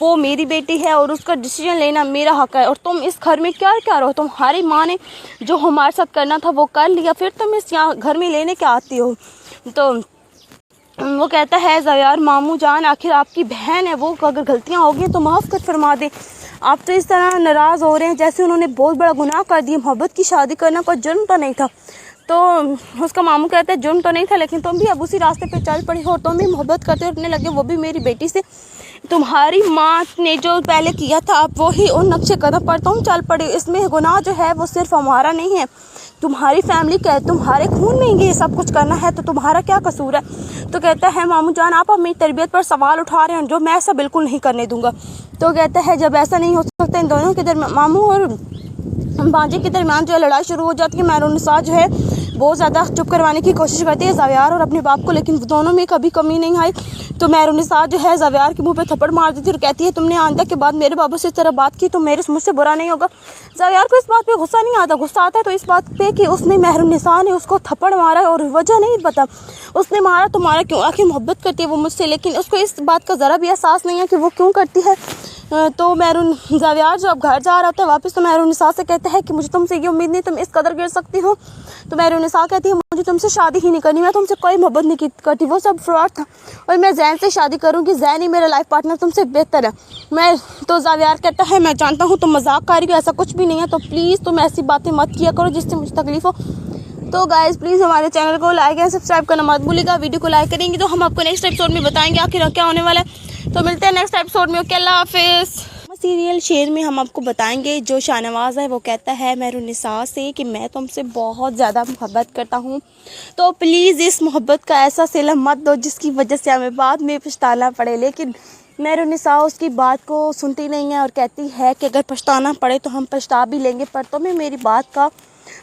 [SPEAKER 9] वो मेरी बेटी है और उसका डिसीजन लेना मेरा हक है और तुम इस घर में क्या रहो, तुम्हारी माँ ने जो हमारे साथ करना था वो कर लिया, फिर तुम इस यहाँ घर में लेने क्या आती हो। तो वो कहता है ज़ावियार मामू जान आखिर आपकी बहन है, वो अगर गलतियाँ होगी तो माफ़ कर फरमा दें, आप तो इस तरह नाराज़ हो रहे हैं जैसे उन्होंने बहुत बड़ा गुनाह कर दिया, मोहब्बत की शादी करना कोई जुर्म तो नहीं था। तो उसका मामू कहता है जुर्म तो नहीं था लेकिन तुम भी अब उसी रास्ते पे चल पड़ी हो और तुम भी मोहब्बत करते हो, लगे वो भी मेरी बेटी से, तुम्हारी माँ ने जो पहले किया था आप वो ही उन नक्शे कदम पर तुम चल पड़े, इसमें गुनाह जो है वो सिर्फ हमारा नहीं है, तुम्हारी फैमिली का है, तुम्हारे खून में ये सब कुछ करना है तो तुम्हारा क्या कसूर है। तो कहता है मामू जान आप अब मेरी तरबियत पर सवाल उठा रहे हैं जो मैं ऐसा बिल्कुल नहीं करने दूंगा। तो कहता है जब ऐसा नहीं हो सकता इन दोनों के दरमियान, मामू और बाजी के दरमियान जो है लड़ाई शुरू हो जाती है। मेहरुन्निसा जो है बहुत ज़्यादा चुप करवाने की कोशिश करती है ज़ावियार और अपने बाप को, लेकिन दोनों में कभी कमी नहीं आई। तो मेहरुन्निसा जो है ज़ावियार के मुंह पे थप्पड़ मार देती है और कहती है तुमने आंदा के बाद मेरे बाबू से इस तरह बात की तो मुझसे बुरा नहीं होगा। ज़ावियार को इस बात पे गुस्सा नहीं आता, गुस्सा आता है तो इस बात पे कि उसने मेहरुन्निसा ने उसको थप्पड़ मारा और वजह नहीं पता उसने मारा तो मारा क्यों, आखिर मोहब्बत करती है वो मुझसे, लेकिन उसको इस बात का ज़रा भी एहसास नहीं है कि वो क्यों करती है। तो ज़ावियार जब घर जा रहा था वापस तो मेहरुन्निसा से कहता है कि मुझे तुमसे ये उम्मीद नहीं तुम इस कदर गिर सकती हो। तो मेहरुन्निसा कहती है मुझे तुमसे शादी ही नहीं करनी, मैं तुमसे कोई मोहब्बत नहीं करती, वो सब फ्रॉड था और मैं जैन से शादी करूँगी, जैन ही मेरा लाइफ पार्टनर तुमसे बेहतर है। तो ज़ावियार कहता है मैं जानता हूँ तुम मजाक कर रही हो, ऐसा कुछ भी नहीं है, तो प्लीज़ तुम ऐसी बातें मत किया करो जिससे मुझे तकलीफ हो। तो गाइस प्लीज़ हमारे चैनल को लाइक एंड सब्सक्राइब करना मत भूलिएगा। वीडियो को लाइक करेंगे तो हम आपको नेक्स्ट एपिसोड में बताएंगे आखिर क्या होने वाला है। तो मिलते हैं नेक्स्ट एपिसोड में। ओके, अल्लाह हाफिज़। सीरियल शेर में हम आपको बताएंगे जो शाहनवाज है वो कहता है मेहरुन्निसा से कि मैं तुमसे बहुत ज़्यादा मोहब्बत करता हूँ, तो प्लीज़ इस मोहब्बत का ऐसा सिला मत दो जिसकी वजह से हमें बाद में पछताना पड़े। लेकिन मेहरुन्निसा उसकी बात को सुनती नहीं है और कहती है कि अगर पछताना पड़े तो हम पछता भी लेंगे, पर तुम्हें मेरी बात का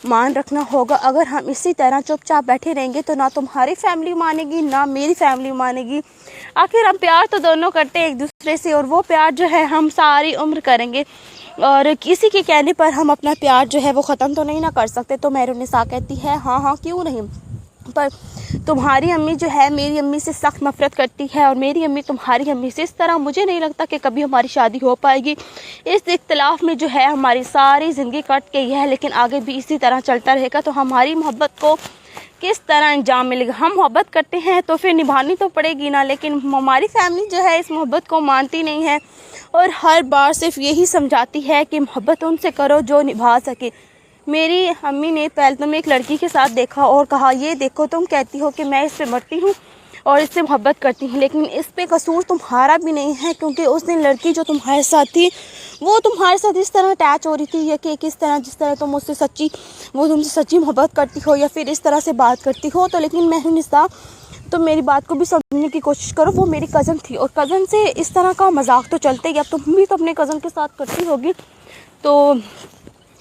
[SPEAKER 9] मान रखना होगा। अगर हम इसी तरह चुपचाप बैठे रहेंगे तो ना तुम्हारी फैमिली मानेगी ना मेरी फैमिली मानेगी। आखिर हम प्यार तो दोनों करते हैं एक दूसरे से, और वो प्यार जो है हम सारी उम्र करेंगे, और किसी के कहने पर हम अपना प्यार जो है वो ख़त्म तो नहीं ना कर सकते। तो मेहरुन्निसा कहती है हाँ हाँ क्यों नहीं, पर तुम्हारी अम्मी जो है मेरी अम्मी से सख्त नफरत करती है और मेरी अम्मी तुम्हारी अम्मी से। इस तरह मुझे नहीं लगता कि कभी हमारी शादी हो पाएगी। इस इख्तिलाफ में जो है हमारी सारी ज़िंदगी कट गई है, लेकिन आगे भी इसी तरह चलता रहेगा तो हमारी मोहब्बत को किस तरह अंजाम मिलेगा। हम मोहब्बत करते हैं तो फिर निभानी तो पड़ेगी ना, लेकिन हमारी फैमिली जो है इस मोहब्बत को मानती नहीं है और हर बार सिर्फ यही समझाती है कि मोहब्बत उनसे करो जो निभा सके। मेरी अम्मी ने पहले तो मैं एक लड़की के साथ देखा और कहा ये देखो तुम कहती हो कि मैं इस पे मरती हूँ और इससे मोहब्बत करती हूँ, लेकिन इस पे कसूर तुम्हारा भी नहीं है, क्योंकि उस दिन लड़की जो तुम्हारे साथ थी वो तुम्हारे साथ इस तरह अटैच हो रही थी, या कि किस तरह जिस तरह तुम उससे तुमसे सच्ची मोहब्बत करती हो या फिर इस तरह से बात करती हो। तो लेकिन मेहरुन्निसा तो मेरी बात को भी समझने की कोशिश करो, वो मेरी कज़न थी और कज़न से इस तरह का मजाक तो चलते ही, अब तुम भी तो अपने कज़न के साथ करती होगी। तो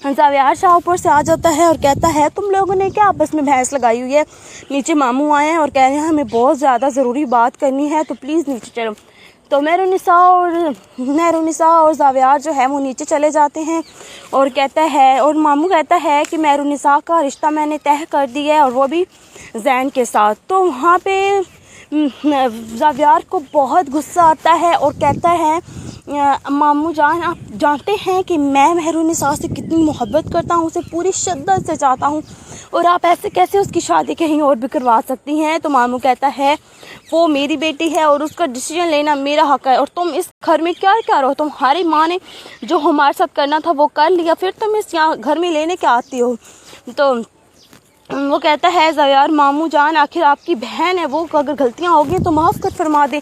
[SPEAKER 9] ज़ावियार शाह ऊपर से आ जाता है और कहता है तुम लोगों ने क्या आपस में बहस लगाई हुई है। नीचे मामू आए हैं और कह रहे हैं हमें बहुत ज़्यादा ज़रूरी बात करनी है तो प्लीज़ नीचे चलो। तो मेहरुन्निसा और ज़ावियार जो है वो नीचे चले जाते हैं और कहता है, और मामू कहता है कि मेहरुन्निसा का रिश्ता मैंने तय कर दिया है और वो भी ज़ैन के साथ। तो वहाँ पे ज़ावियार को बहुत गुस्सा आता है और कहता है मामू जान आप जानते हैं कि मैं मेहरुन्निसा से कितनी मोहब्बत करता हूँ, उसे पूरी शिद्दत से चाहता हूँ, और आप ऐसे कैसे उसकी शादी कहीं और भी करवा सकती हैं। तो मामू कहता है वो मेरी बेटी है और उसका डिसीजन लेना मेरा हक है, और तुम इस घर में क्या कर रहे हो, तुम्हारी माँ ने जो हमारे साथ करना था वो कर लिया, फिर तुम इस यहाँ घर में लेने क्या आती हो। तो वो कहता है ज़ावियार मामू जान आखिर आपकी बहन है, वो अगर गलतियाँ होगी तो माफ़ कर फरमा दे।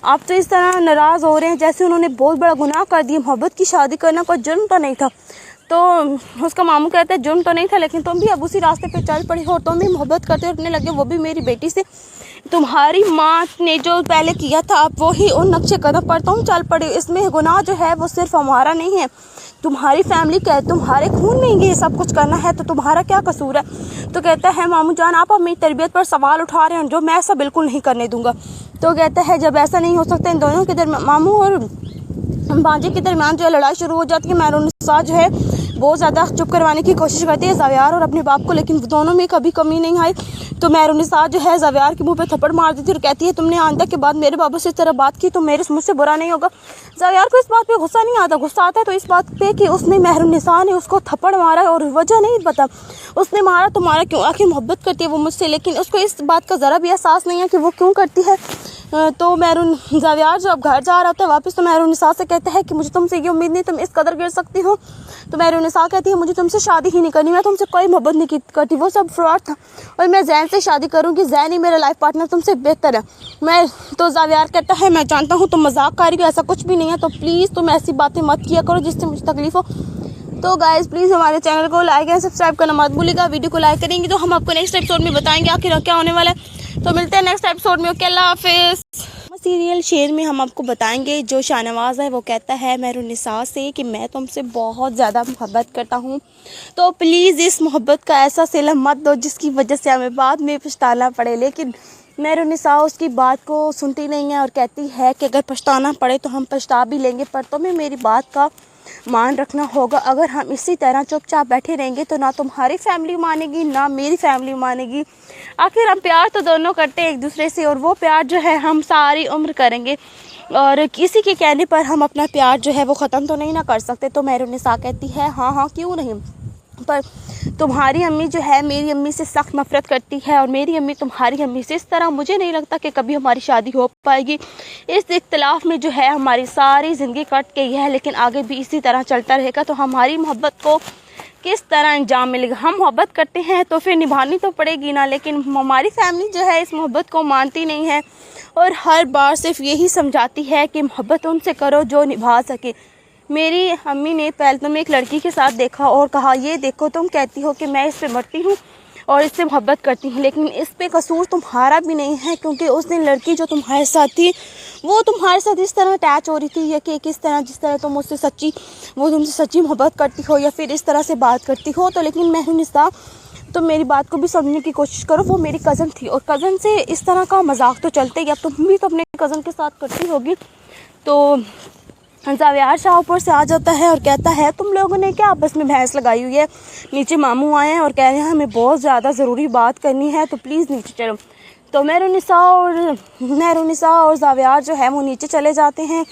[SPEAKER 9] आप तो इस तरह नाराज़ हो रहे हैं जैसे उन्होंने बहुत बड़ा गुनाह कर दिया, मोहब्बत की शादी करना कोई जुर्म तो नहीं था। तो उसका मामू कहता है जुर्म तो नहीं था, लेकिन तुम भी अब उसी रास्ते पे चल पड़ी हो और तुम भी मोहब्बत करते उठने लगे, वो भी मेरी बेटी से। तुम्हारी माँ ने जो पहले किया था आप वही उन नक्शे कदम पर तुम चल पड़े। इसमें गुनाह जो है वो सिर्फ हमारा नहीं है, तुम्हारी फैमिली का है, तुम्हारे खून में ये सब कुछ करना है, तो तुम्हारा क्या कसूर है। तो कहता है मामू जान आप अब मेरी तरबियत पर सवाल उठा रहे हैं, जो मैं ऐसा बिल्कुल नहीं करने दूंगा। तो कहता है जब ऐसा नहीं हो सकता इन दोनों के दरमियान, मामू और बांजे के दरमियान जो है लड़ाई शुरू हो जाती है। मेहरुन्निसा जो है बहुत ज़्यादा चुप करवाने की कोशिश करती है ज़ावियार और अपने बाप को, लेकिन दोनों में कभी कमी नहीं आई। तो मेहरुन्निसा जो है ज़ावियार के मुंह पे थप्पड़ मार देती है और कहती है तुमने आंदा के बाद मेरे बाबा से इस तरह बात की तो मेरे मुझसे बुरा नहीं होगा। ज़ावियार को इस बात पे गुस्सा नहीं आता, गुस्सा आता है तो इस बात पे कि उसने मेहरुन्निसा ने उसको थप्पड़ मारा और वजह नहीं पता उसने मारा तो मारा क्यों, आखिर मोहब्बत करती है वो मुझसे, लेकिन उसको इस बात का ज़रा भी एहसास नहीं है कि वो क्यों करती है। तो ज़ावियार जब घर जा रहा होता है वापस तो मेहरुन्निसा से कहता है कि मुझे तुमसे ये उम्मीद नहीं तुम इस कदर गिर सकती हो। तो मेहरुन्निसा कहती है मुझे तुमसे शादी ही नहीं करनी, मैं तुमसे कोई मोहब्बत नहीं करती, वो सब फ्रॉड था और मैं ज़ैन से शादी करूँगी, ज़ैन ही मेरा लाइफ पार्टनर तुमसे बेहतर है। तो ज़ावियार कहता है मैं जानता हूँ तुम मजाक कर रही हो, ऐसा कुछ भी नहीं है, तो प्लीज़ तुम ऐसी बातें मत किया करो जिससे मुझे तकलीफ़ हो। तो गाइज़ प्लीज़ हमारे चैनल को लाइक एंड सब्सक्राइब करना मत भूलिएगा। वीडियो को लाइक करेंगे तो हम आपको नेक्स्ट एपिसोड में बताएंगे आखिर क्या होने वाला है। तो मिलते हैं नेक्स्ट एपिसोड में। ओके अल्लाह हाफिज़। सीरियल शेर में हम आपको बताएंगे जो शाहनवाज है वो कहता है मेहरुन्निसा से कि मैं तुमसे बहुत ज़्यादा मोहब्बत करता हूँ, तो प्लीज़ इस मोहब्बत का ऐसा सिला मत दो जिसकी वजह से हमें बाद में पछताना पड़े। लेकिन मेहरुन्निसा उसकी बात को सुनती नहीं है और कहती है कि अगर पछताना पड़े तो हम पछता भी लेंगे, पर तुम्हें मेरी बात का मान रखना होगा। अगर हम इसी तरह चुपचाप बैठे रहेंगे तो ना तुम्हारी फैमिली मानेगी ना मेरी फैमिली मानेगी। आखिर हम प्यार तो दोनों करते हैं एक दूसरे से, और वो प्यार जो है हम सारी उम्र करेंगे, और किसी के कहने पर हम अपना प्यार जो है वो ख़त्म तो नहीं ना कर सकते। तो मेहरुन्निसा कहती है हाँ हाँ क्यों नहीं, पर तुम्हारी अम्मी जो है मेरी अम्मी से सख्त नफरत करती है और मेरी अम्मी तुम्हारी अम्मी से। इस तरह मुझे नहीं लगता कि कभी हमारी शादी हो पाएगी। इस इख्तिलाफ में जो है हमारी सारी ज़िंदगी कट गई है, लेकिन आगे भी इसी तरह चलता रहेगा तो हमारी मोहब्बत को किस तरह अंजाम मिलेगा। हम मोहब्बत करते हैं तो फिर निभानी तो पड़ेगी ना, लेकिन हमारी फैमिली जो है इस मोहब्बत को मानती नहीं है और हर बार सिर्फ यही समझाती है कि मोहब्बत उनसे करो जो निभा सके। मेरी अम्मी ने पहले तो मैं एक लड़की के साथ देखा और कहा ये देखो तुम कहती हो कि मैं इस पे मरती हूँ और इससे मोहब्बत करती हूँ, लेकिन इस पे कसूर तुम्हारा भी नहीं है, क्योंकि उस दिन लड़की जो तुम्हारे साथ थी वो तुम्हारे साथ इस तरह अटैच हो रही थी या कि किस तरह जिस तरह तुम उससे सच्ची वो तुमसे सच्ची मोहब्बत करती हो या फिर इस तरह से बात करती हो। तो लेकिन महरुनिसा तो मेरी बात को भी समझने की कोशिश करो, वो मेरी कज़न थी और कज़न से इस तरह का मजाक तो चलते ही, अब तुम भी तो अपने कज़न के साथ करती होगी। तो जावियार शाह ऊपर से आ जाता है और कहता है तुम लोगों ने क्या आपस में बहस लगाई हुई है। नीचे मामू आए हैं और कह रहे हैं हमें बहुत ज़्यादा ज़रूरी बात करनी है तो प्लीज़ नीचे चलो। तो महरुनिसा और जावियार जो है वो नीचे चले जाते हैं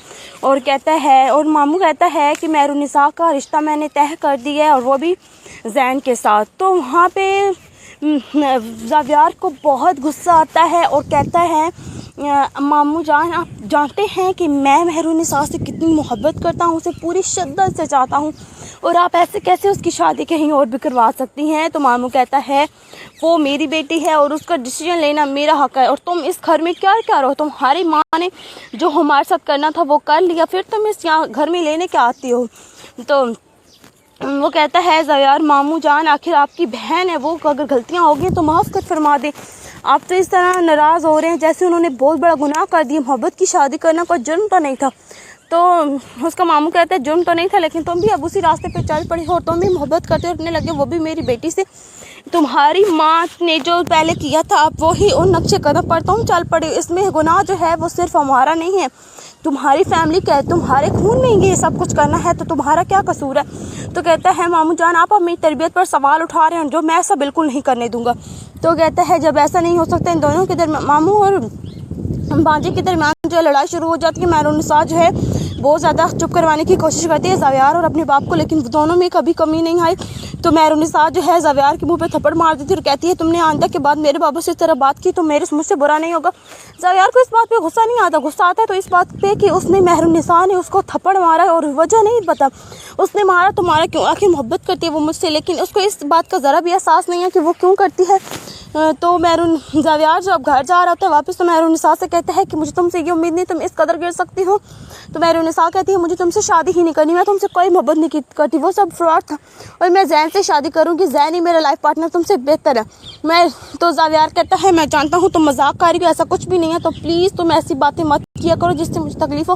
[SPEAKER 9] और कहता है और मामू कहता है कि महरुनिसा का रिश्ता मैंने तय कर दिया है और वो भी जैन के साथ। तो वहाँ पे जावियार को बहुत गुस्सा आता है और कहता है मामू जान आप जानते हैं कि मैं महरुनिसा से कितनी मोहब्बत करता हूँ, उसे पूरी शिद्दत से चाहता हूँ और आप ऐसे कैसे उसकी शादी कहीं और भी करवा सकती हैं। तो मामू कहता है वो मेरी बेटी है और उसका डिसीजन लेना मेरा हक है और तुम इस घर में क्या कर रहे हो, तुम्हारी माँ ने जो हमारे साथ करना था वो कर लिया, फिर तुम इस यहाँ घर में लेने क्या आती हो। तो वो कहता है ज़ावियार मामू जान आखिर आपकी बहन है, वो अगर गलतियाँ होगी तो माफ़ कर फरमा दे, आप तो इस तरह नाराज़ हो रहे हैं जैसे उन्होंने बहुत बड़ा गुनाह कर दिया, मोहब्बत की शादी करना कोई जुर्म तो नहीं था। तो उसका मामू कहता है जुर्म तो नहीं था लेकिन तुम भी अब उसी रास्ते पे चल पड़ी हो और तुम भी मोहब्बत करते हो लगे वो भी मेरी बेटी से, तुम्हारी माँ ने जो पहले किया था आप वही उन नक्शे कदम पर तुम चल पड़े, इसमें गुनाह जो है वो सिर्फ हमारा नहीं है, तुम्हारी फैमिली का है, तुम्हारे खून में ये सब कुछ करना है तो तुम्हारा क्या कसूर है। तो कहता है मामू जान आप अब मेरी तरबियत पर सवाल उठा रहे हैं जो मैं ऐसा बिल्कुल नहीं करने दूंगा। तो कहता है जब ऐसा नहीं हो सकता इन दोनों के दरमियान मामू और बाजी के दरमियान जो लड़ाई शुरू हो जाती है, महरुनिसा जो है बहुत ज़्यादा चुप करवाने की कोशिश करती है ज़ावियार और अपने बाप को, लेकिन दोनों में कभी कमी नहीं आई। तो महरुनिसा जो है ज़ावियार के मुंह पे थप्पड़ मार देती है और कहती है तुमने आंदा के बाद मेरे बाबू से इस तरह बात की तो मेरे मुझसे बुरा नहीं होगा। ज़ावियार को इस बात पे गुस्सा नहीं आता, गुस्सा आता है तो इस बात पे कि उसने महरुनिसा ने उसको थप्पड़ मारा और वजह नहीं पता उसने मारा तुम्हारा क्यों, आखिर मोहब्बत करती है वो मुझसे, लेकिन उसको इस बात का ज़रा भी एहसास नहीं है कि वो क्यों करती है। तो ज़ावियार जब घर जा रहा होता है वापस तो महरुनिसा से कहता है कि मुझे तुमसे ये उम्मीद नहीं तुम इस कदर गिर सकती हो। तो महरुनिसा कहती है मुझे तुमसे शादी ही नहीं करनी, मैं तुमसे कोई मोहब्बत नहीं करती, वो सब फ्रॉड था और मैं जैन से शादी करूँगी, जैन ही मेरा लाइफ पार्टनर तुमसे बेहतर है। मैं तो ज़ावियार कहता है मैं जानता हूँ तुम मजाक कर रही हो, ऐसा कुछ भी नहीं है, तो प्लीज़ तुम ऐसी बातें मत किया करो जिससे मुझे तकलीफ हो।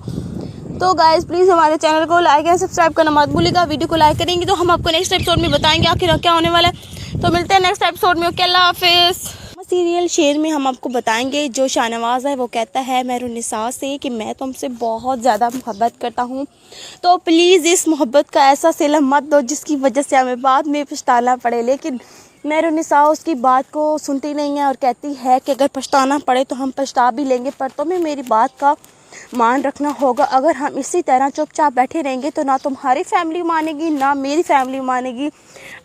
[SPEAKER 9] तो गाइस प्लीज़ हमारे चैनल को लाइक एंड सब्सक्राइब करना मत भूलिएगा। वीडियो को लाइक करेंगे तो हम आपको नेक्स्ट एपिसोड में बताएंगे आखिर क्या होने वाला है। तो मिलते हैं नेक्स्ट एपिसोड में, ओके अल्लाह हाफिज़। सीरियल शेर में हम आपको बताएंगे जो शाहनवाज है वो कहता है महरुनिसा से कि मैं तुमसे बहुत ज़्यादा मोहब्बत करता हूँ, तो प्लीज़ इस मोहब्बत का ऐसा सिला मत दो जिसकी वजह से हमें बाद में पछताना पड़े। लेकिन महरुनिसा उसकी बात को सुनती नहीं है और कहती है कि अगर पछताना पड़े तो हम पछता भी लेंगे, पर तुम्हें मेरी बात का मान रखना होगा। अगर हम इसी तरह चुपचाप बैठे रहेंगे तो ना तुम्हारी फैमिली मानेगी ना मेरी फैमिली मानेगी।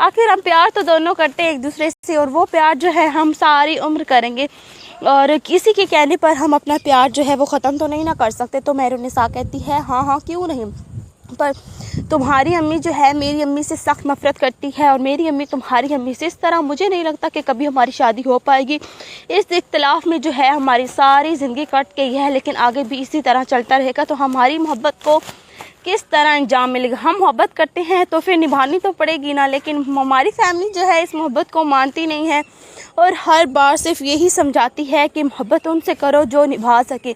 [SPEAKER 9] आखिर हम प्यार तो दोनों करते हैं एक दूसरे से और वो प्यार जो है हम सारी उम्र करेंगे और किसी के कहने पर हम अपना प्यार जो है वो ख़त्म तो नहीं ना कर सकते। तो महरुनिसा कहती है हाँ क्यों नहीं, पर तुम्हारी अम्मी जो है मेरी अम्मी से सख्त नफरत करती है और मेरी अम्मी तुम्हारी अम्मी से, इस तरह मुझे नहीं लगता कि कभी हमारी शादी हो पाएगी। इस इख्तिलाफ में जो है हमारी सारी ज़िंदगी कट गई है, लेकिन आगे भी इसी तरह चलता रहेगा तो हमारी मोहब्बत को किस तरह अंजाम मिलेगा। हम मोहब्बत करते हैं तो फिर निभानी तो पड़ेगी ना, लेकिन हमारी फैमिली जो है इस मोहब्बत को मानती नहीं है और हर बार सिर्फ यही समझाती है कि मोहब्बत उनसे करो जो निभा सके।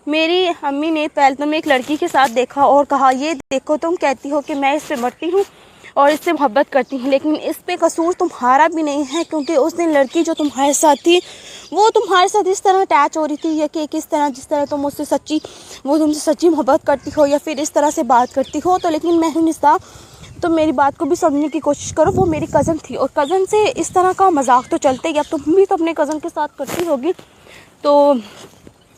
[SPEAKER 9] मेरी अम्मी ने पहले तो मैं एक लड़की के साथ देखा और कहा ये देखो तुम कहती हो कि मैं इस पे मरती हूँ और इससे मोहब्बत करती हूँ, लेकिन इस पे कसूर तुम्हारा भी नहीं है, क्योंकि उस दिन लड़की जो तुम्हारे साथ थी वो तुम्हारे साथ इस तरह अटैच हो रही थी या कि किस तरह जिस तरह तुम उससे तुमसे सच्ची मोहब्बत करती हो या फिर इस तरह से बात करती हो। तो लेकिन महरुनिसा तो मेरी बात को भी समझने की कोशिश करो, वो मेरी कज़न थी और कज़न से इस तरह का मजाक तो चलते ही, अब तुम भी तो अपने कज़न के साथ करती होगी। तो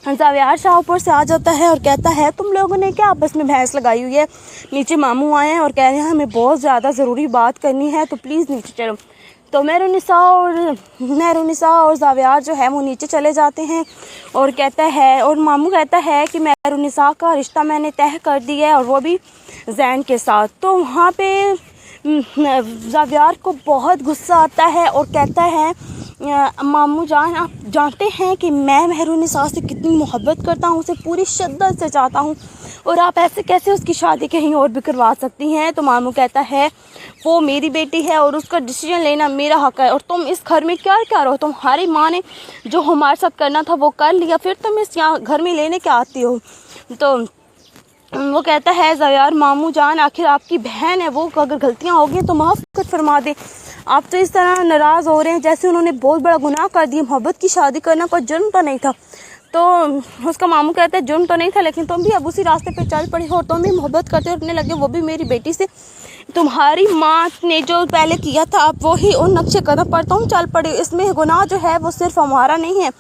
[SPEAKER 9] ज़ावियार शाह ऊपर से आ जाता है और कहता है तुम लोगों ने क्या आपस में बहस लगाई हुई है। नीचे मामू आए हैं और कह रहे हैं हमें बहुत ज़्यादा ज़रूरी बात करनी है तो प्लीज़ नीचे चलो। तो महरुनिसा और ज़ावियार जो है वो नीचे चले जाते हैं और कहता है और मामू कहता है कि महरुनिसा का रिश्ता मैंने तय कर दिया है और वो भी जैन के साथ। तो वहाँ पे ज़ावियार को बहुत गुस्सा आता है और कहता है मामू जान, आप जानते हैं कि मैं मेहरुन्निसा से कितनी मोहब्बत करता हूँ, उसे पूरी शिद्दत से चाहता हूँ, और आप ऐसे कैसे उसकी शादी कहीं और भी करवा सकती हैं। तो मामू कहता है वो मेरी बेटी है और उसका डिसीजन लेना मेरा हक है, और तुम इस घर में क्या क्या रहो, तुम्हारी माँ ने जो हमारे साथ करना था वो कर लिया, फिर तुम इस यहाँ घर में लेने क्या आती हो। तो वो कहता है ज़यार मामू जान, आखिर आपकी बहन है, वो अगर गलतियाँ हो गई तो माफ़ फरमा दे। आप तो इस तरह नाराज़ हो रहे हैं जैसे उन्होंने बहुत बड़ा गुनाह कर दिया। मोहब्बत की शादी करना कोई जुर्म तो नहीं था। तो उसका मामू कहता है जुर्म तो नहीं था, लेकिन तुम भी अब उसी रास्ते पे चल पड़ी हो और तुम भी मोहब्बत करते हो, अपने लगे वो भी मेरी बेटी से। तुम्हारी माँ ने जो पहले किया था आप वही उन नक्शे कदम पर तुम चल पड़े। इसमें गुनाह जो है वो सिर्फ हमारा नहीं है,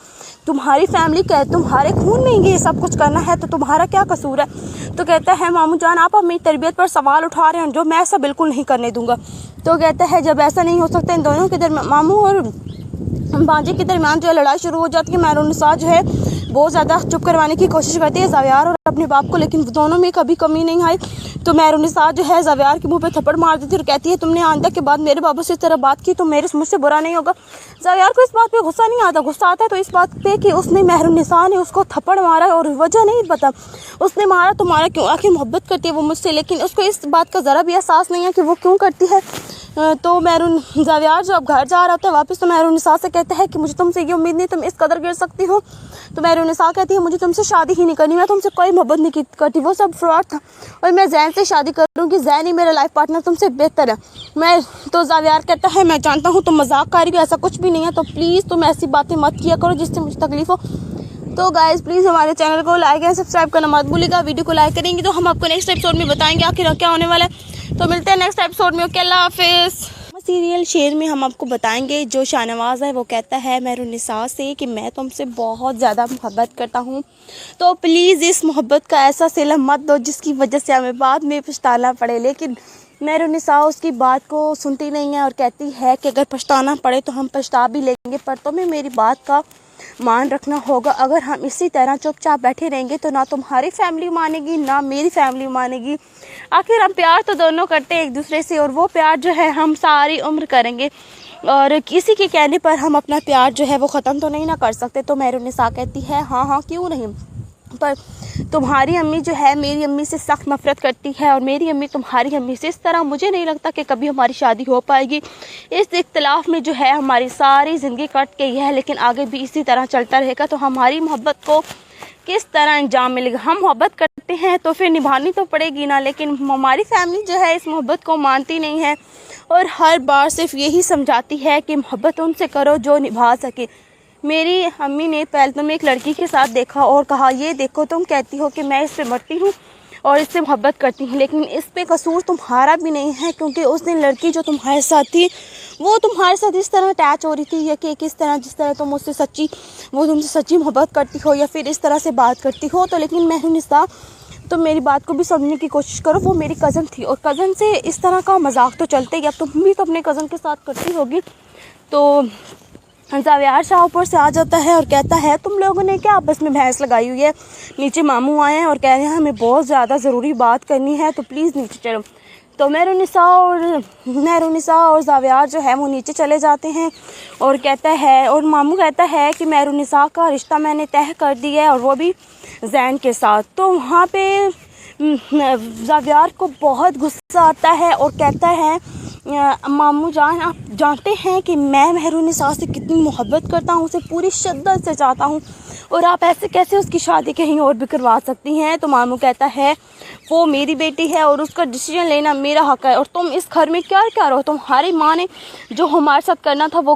[SPEAKER 9] तुम्हारी फैमिली का है, तुम्हारे खून में ये सब कुछ करना है, तो तुम्हारा क्या कसूर है। तो कहता है मामू जान, आप अब मेरी तरबियत पर सवाल उठा रहे हैं, जो मैं ऐसा बिल्कुल नहीं करने दूंगा। तो कहता है जब ऐसा नहीं हो सकता इन दोनों के दरमियान, मामू और बाजी के दरमियान जो है लड़ाई शुरू हो जाती है। मेहरुन्निसा जो है बहुत ज़्यादा चुप करवाने की कोशिश करती है ज़यार और अपने बाप को, लेकिन दोनों में कभी कमी नहीं आई। तो मेहरुन्निसा जो है ज़यार के मुंह पे थप्पड़ मार देती है और कहती है तुमने आंदा के बाद मेरे बाबू से इस तरह बात की तो मेरे मुझसे बुरा नहीं होगा। ज़यार को इस बात पे गुस्सा नहीं आता, गुस्सा आता है तो इस बात पे कि उसने मेहरुन्निसा ने उसको थप्पड़ मारा और वजह नहीं पता उसने मारा तो मारा क्यों, आखिर मोहब्बत करती है वो मुझसे, लेकिन उसको इस बात का ज़रा भी एहसास नहीं है कि वो क्यों करती है। तो ज़यार जब घर जा रहा होता है वापस, तो मेहरुन्निसा से कहता है कि मुझे तुमसे ये उम्मीद नहीं तुम इस कदर गिर सकती हो। तो मेहरुन्निसा कहती है मुझे तुमसे शादी ही नहीं करनी, मैं तुमसे कोई मोहब्बत नहीं करती, वो सब फ्रॉड था और मैं जैन से शादी करूँगी, जैन ही मेरा लाइफ पार्टनर तुमसे बेहतर है। मैं तो ज़यार कहता है मैं जानता हूँ तुम मजाक कर रही हो, ऐसा कुछ भी नहीं है, तो प्लीज़ तुम ऐसी बातें मत किया करो जिससे मुझे तकलीफ हो। तो गाइज़ प्लीज़ हमारे चैनल को लाइक एंड सब्सक्राइब करना मत भूलिएगा। वीडियो को लाइक करेंगे तो हम आपको नेक्स्ट एपिसोड में बताएंगे आखिर क्या होने वाला है। तो मिलते हैं नेक्स्ट एपिसोड में। ओके, अल्लाह हाफिज़। सीरियल शेर में हम आपको बताएंगे जो शाहनवाज़ है वो कहता है मेहरुन्निसा से कि मैं तुमसे बहुत ज़्यादा मोहब्बत करता हूँ, तो प्लीज़ इस मोहब्बत का ऐसा सिला मत दो जिसकी वजह से हमें बाद में पछताना पड़े। लेकिन मेहरुन्निसा उसकी बात को सुनती नहीं है और कहती है कि अगर पछताना पड़े तो हम पछता भी लेंगे, पर तुम्हें मेरी बात का मान रखना होगा। अगर हम इसी तरह चुपचाप बैठे रहेंगे तो ना तुम्हारी फैमिली मानेगी ना मेरी फैमिली मानेगी। आखिर हम प्यार तो दोनों करते हैं एक दूसरे से, और वो प्यार जो है हम सारी उम्र करेंगे, और किसी के कहने पर हम अपना प्यार जो है वो ख़त्म तो नहीं ना कर सकते। तो मेहरुन्निसा कहती है हाँ हाँ क्यों नहीं, पर तुम्हारी अम्मी जो है मेरी अम्मी से सख्त नफरत करती है और मेरी अम्मी तुम्हारी अम्मी से, इस तरह मुझे नहीं लगता कि कभी हमारी शादी हो पाएगी। इस इख्तिलाफ में जो है हमारी सारी ज़िंदगी कट गई है, लेकिन आगे भी इसी तरह चलता रहेगा तो हमारी मोहब्बत को किस तरह अंजाम मिलेगा। हम मोहब्बत करते हैं तो फिर निभानी तो पड़ेगी ना, लेकिन हमारी फैमिली जो है इस मोहब्बत को मानती नहीं है और हर बार सिर्फ यही समझाती है कि मोहब्बत उनसे करो जो निभा सके। मेरी अम्मी ने पहले तो मैं एक लड़की के साथ देखा और कहा ये देखो तुम कहती हो कि मैं इससे मरती हूँ और इससे मोहब्बत करती हूँ, लेकिन इस पे कसूर तुम्हारा भी नहीं है, क्योंकि उस दिन लड़की जो तुम्हारे साथ थी वो तुम्हारे साथ इस तरह अटैच हो रही थी या कि किस तरह जिस तरह तुम उससे सच्ची वो तुमसे सच्ची मोहब्बत करती हो या फिर इस तरह से बात करती हो। तो लेकिन मेहरुन्निसा तो मेरी बात को भी समझने की कोशिश करो, वो मेरी कज़न थी और कज़न से इस तरह का मजाक तो चलते ही, अब तुम भी तो अपने कज़न के साथ करती होगी। तो ज़यार शाह ऊपर से आ जाता है और कहता है तुम लोगों ने क्या आपस में बहस लगाई हुई है। नीचे मामू आए हैं और कह रहे हैं हमें बहुत ज़्यादा ज़रूरी बात करनी है तो प्लीज़ नीचे चलो। तो मेहरुन्निसा और ज़यार जो है वो नीचे चले जाते हैं और कहता है, और मामू कहता है कि मेहरुन्निसा का रिश्ता मैंने तय कर दिया है और वो भी जैन के साथ। तो वहाँ पे ज़यार को बहुत गुस्सा आता है और कहता है मामू जान, आप जानते हैं कि मैं मेहरुन्निसा से कितनी मोहब्बत करता हूँ, उसे पूरी शिद्दत से चाहता हूँ, और आप ऐसे कैसे उसकी शादी कहीं और भी करवा सकती हैं। तो मामू कहता है वो मेरी बेटी है और उसका डिसीजन लेना मेरा हक है, और तुम इस घर में क्या क्या रहो, तुम्हारी माँ ने जो हमारे साथ करना था वो